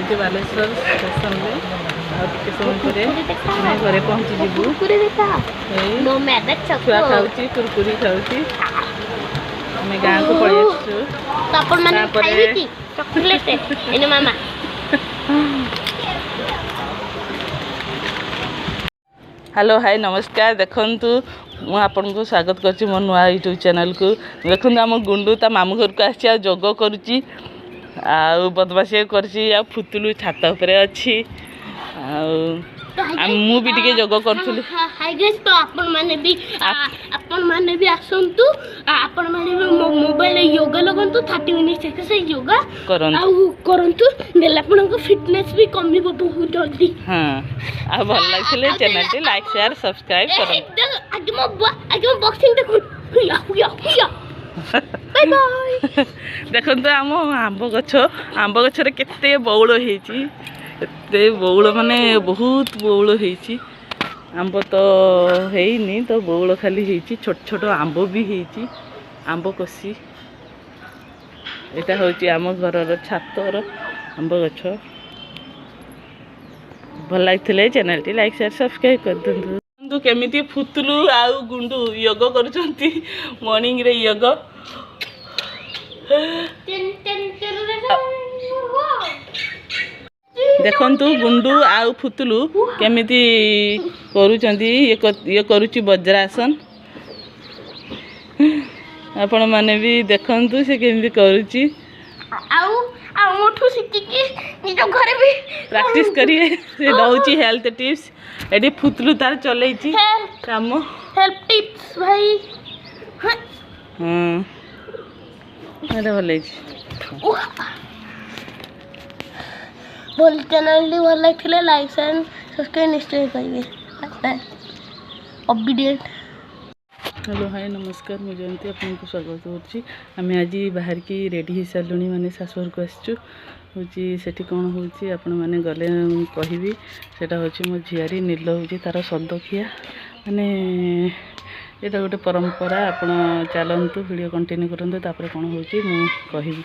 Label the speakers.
Speaker 1: पहुँचे बालेश्वर स्टेशन में आगे समय घरे पहुँचीबू छुआ खाऊँ कुरकुरी खाऊँ आम गाँव को पलि मामा हेलो हाय नमस्कार देखंतु मु आपन को स्वागत करछि मो नुआ यूट्यूब चैनल को देखंतु हम गुंडू ता मामू घर को आछि आ जोग करूछि आ बदमाशी करछि आ फुतुलु छात ऊपर अछि आ मु भी टिके जोग करथुली
Speaker 2: हाय गाइस तो आपन माने भी आसंतु आपन माने भी मोबाइल योगा लगंतु 30 मिनिट एक्सरसाइज योगा करंतु देला आपन को फिटनेस भी कमिबो बहुत जल्दी।
Speaker 1: हां आ भल लागले चैनल टी लाइक शेयर सब्सक्राइब करन
Speaker 2: आगे मो बॉक्सिंग देखु हुया हुया हुया बाय बाय
Speaker 1: देखंतु हम आंब गछ रे केते बौळ हेची एते बौळ माने बहुत बौळ हेची आंब तो हेइनी तो बौळ खाली हेची छोट छोट आंब भी हेची आंब कसी एटा होची आम घरर छातर आंब गछ भल लागथिले चैनल टी लाइक शेयर सब्सक्राइब कर दंतु केमिति फुतलू आ गुंडू योग करूचंती मॉर्निंग रे योग देखंतु गुंडू आ फुतलू केमिति करूचंती ये करूची वज्रासन आपण माने भी देखंतु से केमिति करूची
Speaker 2: आ मोठू सिक्की की निज घरे भी
Speaker 1: प्रैक्टिस करिए से दउची हेल्थ टिप्स एडी फुतलू तार चलेची काम
Speaker 2: हेल्थ टिप्स भाई
Speaker 1: हां अरे भलेची
Speaker 2: बोल चैनल डी भल लागथिले लाइक एंड सब्सक्राइब निश्चय करिवे बाय अपडेट।
Speaker 1: हेलो हाय नमस्कार मुझे जयंती आपको स्वागत होची आम आज बाहर की रेडी हो सारूँ माने शाशुर को आसचु होची सेठी कौन होची आपण माने गले कहबी सेटा होची मो झियारी नील होची तार सदखिया माने एटा गोटे परंपरा आपण चलंतु वीडियो कंटिन्यू करंतु तापर कौन होची मु कहबी।